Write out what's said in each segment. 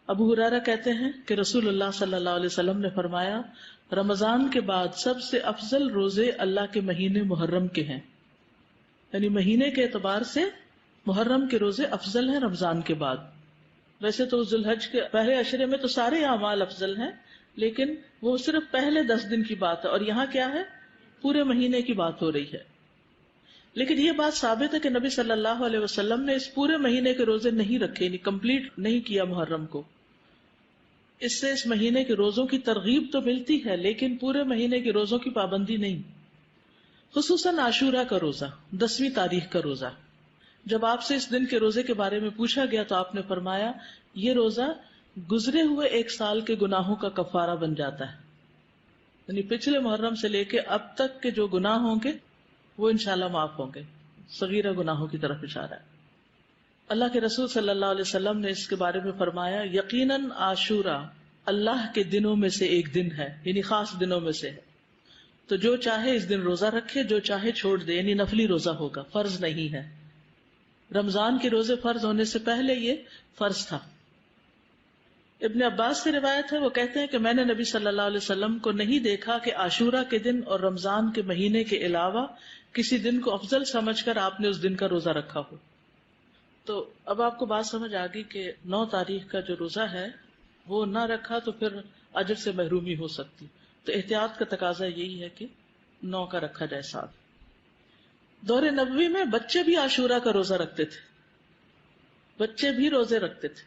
ابو ہریرہ کہتے ہیں کہ رسول اللہ صلی اللہ علیہ وسلم نے فرمایا رمضان کے بعد سب سے افضل روزے اللہ کے مہینے محرم کے ہیں، یعنی مہینے کے اعتبار سے محرم کے روزے افضل ہیں رمضان کے بعد. ویسے تو ذی الحج کے پہلے عشرے میں تو سارے اعمال افضل ہیں، لیکن وہ صرف پہلے 10 دن کی بات ہے، اور یہاں کیا ہے، پورے مہینے کی بات ہو رہی ہے. لیکن یہ بات ثابت ہے کہ نبی صلی اللہ علیہ وسلم نے اس پورے مہینے کے روزے نہیں رکھے، یعنی کمپلیٹ نہیں کیا محرم کو. اس سے اس مہینے کے روزوں کی ترغیب تو ملتی ہے، لیکن پورے مہینے کے روزوں کی پابندی نہیں. خصوصاً عاشورہ کا روزہ، 10ویں تاریخ کا روزہ. جب آپ سے اس دن کے روزے کے بارے میں پوچھا گیا تو آپ نے فرمایا یہ روزہ گزرے ہوئے 1 سال کے گناہوں کا کفارہ بن جاتا ہے، یعنی پچھلے محرم سے لے کے اب تک کے جو گناہ ہوں گے وہ انشاءاللہ معاف ہوں گے. صغیرہ گناہوں کی طرف اشارہ ہے. اللہ کے رسول صلی اللہ علیہ وسلم نے اس کے بارے میں فرمایا یقیناً عاشورہ اللہ کے دنوں میں سے ایک دن ہے، یعنی خاص دنوں میں سے ہے. تو جو چاہے اس دن روزہ رکھے، جو چاہے چھوڑ دے، یعنی نفلی روزہ ہوگا، فرض نہیں ہے. رمضان کے روزے فرض ہونے سے پہلے یہ فرض تھا. ابن عباس سے روایت ہے، وہ کہتے ہیں کہ میں نے نبی صلی اللہ علیہ وسلم کو نہیں دیکھا کہ عاشورہ کے دن اور رمضان کے مہینے کے علاوہ کسی دن کو افضل سمجھ کر آپ نے اس دن کا روزہ رکھا ہو. تو اب آپ کو بات سمجھ آ گئی کہ 9 تاریخ کا جو روزہ ہے وہ نہ رکھا تو پھر اجر سے محرومی ہو سکتی. تو احتیاط کا تقاضا یہی ہے کہ 9 کا رکھا جائے ساتھ. دور نبوی میں بچے بھی عاشورہ کا روزہ رکھتے تھے، بچے بھی روزے رکھتے تھے.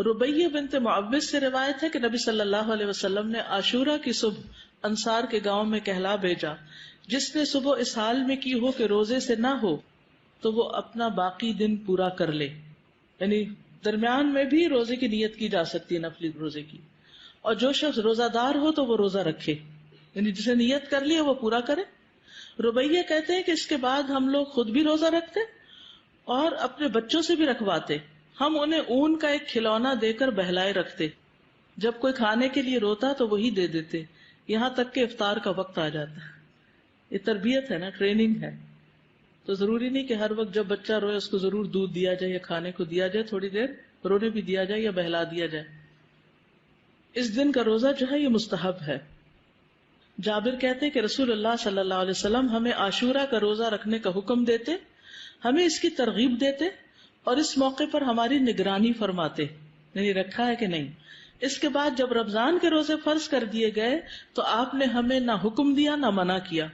ربیہ بنت معوذ سے روایت ہے کہ نبی صلی اللہ علیہ وسلم نے عاشورہ کی صبح انصار کے گاؤں میں کہلا بھیجا جس نے صبح اس حال میں کی ہو کہ روزے سے نہ ہو تو وہ اپنا باقی دن پورا کر لے. یعنی درمیان میں بھی روزے کی نیت کی جا سکتی ہے، نفلی روزے کی. اور جو شخص روزہ دار ہو تو وہ روزہ رکھے، یعنی جسے نیت کر لی وہ پورا کرے. ربیہ کہتے ہیں کہ اس کے بعد ہم لوگ خود بھی روزہ رکھتے اور اپنے بچوں سے بھی رکھواتے. ہم انہیں اون کا ایک کھلونا دے کر بہلائے رکھتے، جب کوئی کھانے کے لیے روتا تو وہی دے دیتے، یہاں تک کہ افطار کا وقت آ جاتا. یہ تربیت ہے نا، ٹریننگ ہے. تو ضروری نہیں کہ ہر وقت جب بچہ روئے اس کو ضرور دودھ دیا جائے یا کھانے کو دیا جائے، تھوڑی دیر رونے بھی دیا جائے یا بہلا دیا جائے. اس دن کا روزہ جو ہے یہ مستحب ہے. جابر کہتے کہ رسول اللہ صلی اللہ علیہ وسلم ہمیں عاشورہ کا روزہ رکھنے کا حکم دیتے، ہمیں اس کی ترغیب دیتے اور اس موقع پر ہماری نگرانی فرماتے، یعنی رکھا ہے کہ نہیں. اس کے بعد جب رمضان کے روزے فرض کر دیے گئے تو آپ نے ہمیں نہ حکم دیا نہ منع کیا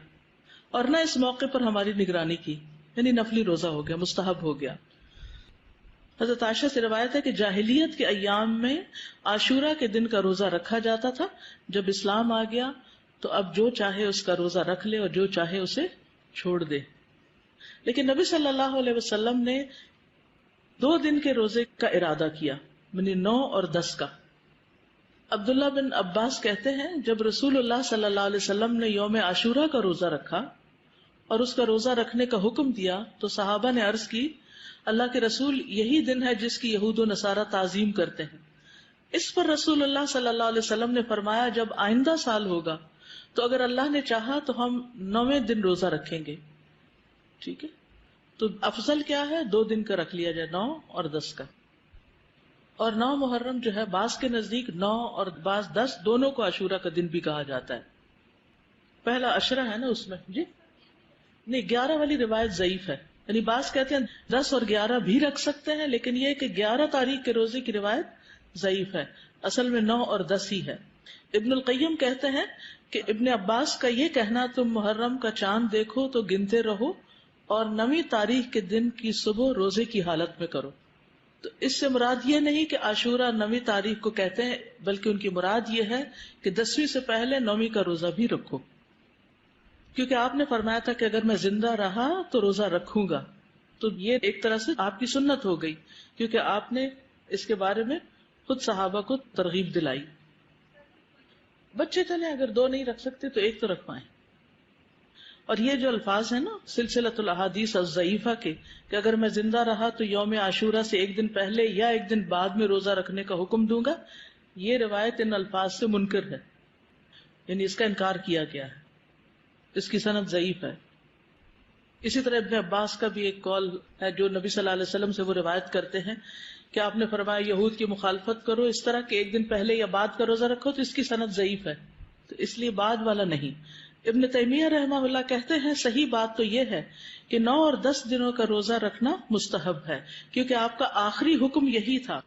اور نہ اس موقع پر ہماری نگرانی کی، یعنی نفلی روزہ ہو گیا، مستحب ہو گیا. حضرت عائشہ سے روایت ہے کہ جاہلیت کے ایام میں عاشورہ کے دن کا روزہ رکھا جاتا تھا، جب اسلام آ گیا تو اب جو چاہے اس کا روزہ رکھ لے اور جو چاہے اسے چھوڑ دے. لیکن نبی صلی اللہ علیہ وسلم نے 2 دن کے روزے کا ارادہ کیا، یعنی 9 اور 10 کا. عبداللہ بن عباس کہتے ہیں جب رسول اللہ صلی اللہ علیہ وسلم نے یوم عاشورہ کا روزہ رکھا اور اس کا روزہ رکھنے کا حکم دیا تو صحابہ نے عرض کی اللہ کے رسول یہی دن ہے جس کی یہود و نصارہ تعظیم کرتے ہیں. اس پر رسول اللہ صلی اللہ علیہ وسلم نے فرمایا جب آئندہ سال ہوگا تو اگر اللہ نے چاہا تو ہم 9ویں دن روزہ رکھیں گے. ٹھیک ہے، تو افضل کیا ہے، 2 دن کا رکھ لیا جائے، 9 اور 10 کا. اور 9 محرم جو ہے بعض کے نزدیک 9 اور بعض 10 دونوں کو عاشورہ کا دن بھی کہا جاتا ہے. پہلا عشرہ ہے نا اس میں، جی نہیں 11 والی روایت ضعیف ہے، یعنی بعض کہتے ہیں 10 اور 11 بھی رکھ سکتے ہیں، لیکن یہ کہ 11 تاریخ کے روزے کی روایت ضعیف ہے. اصل میں 9 اور 10 ہی ہے. ابن القیم کہتے ہیں کہ ابن عباس کا یہ کہنا تم محرم کا چاند دیکھو تو گنتے رہو اور 9ویں تاریخ کے دن کی صبح روزے کی حالت میں کرو. تو اس سے مراد یہ نہیں کہ عاشورہ 9ویں تاریخ کو کہتے ہیں، بلکہ ان کی مراد یہ ہے کہ 10ویں سے پہلے 9ویں کا روزہ بھی رکھو، کیونکہ آپ نے فرمایا تھا کہ اگر میں زندہ رہا تو روزہ رکھوں گا. تو یہ ایک طرح سے آپ کی سنت ہو گئی، کیونکہ آپ نے اس کے بارے میں خود صحابہ کو ترغیب دلائی. بچے چلے اگر 2 نہیں رکھ سکتے تو 1 تو رکھوائیں. اور یہ جو الفاظ ہیں نا سلسلۃ الاحادیث الضعیفہ کے کہ اگر میں زندہ رہا تو یوم عاشورہ سے 1 دن پہلے یا 1 دن بعد میں روزہ رکھنے کا حکم دوں گا، یہ روایت ان الفاظ سے منکر ہے، یعنی اس کا انکار کیا گیا ہے، اس کی سند ضعیف ہے. اسی طرح ابن عباس کا بھی ایک قول ہے جو نبی صلی اللہ علیہ وسلم سے وہ روایت کرتے ہیں کہ آپ نے فرمایا یہود کی مخالفت کرو اس طرح کہ ایک دن پہلے یا بعد کا روزہ رکھو تو اس کی سند ضعیف ہے، تو اس لیے بعد والا نہیں۔ ابن تیمیہ رحمہ اللہ کہتے ہیں صحیح بات تو یہ ہے کہ 9 اور 10 دنوں کا روزہ رکھنا مستحب ہے، کیونکہ آپ کا آخری حکم یہی تھا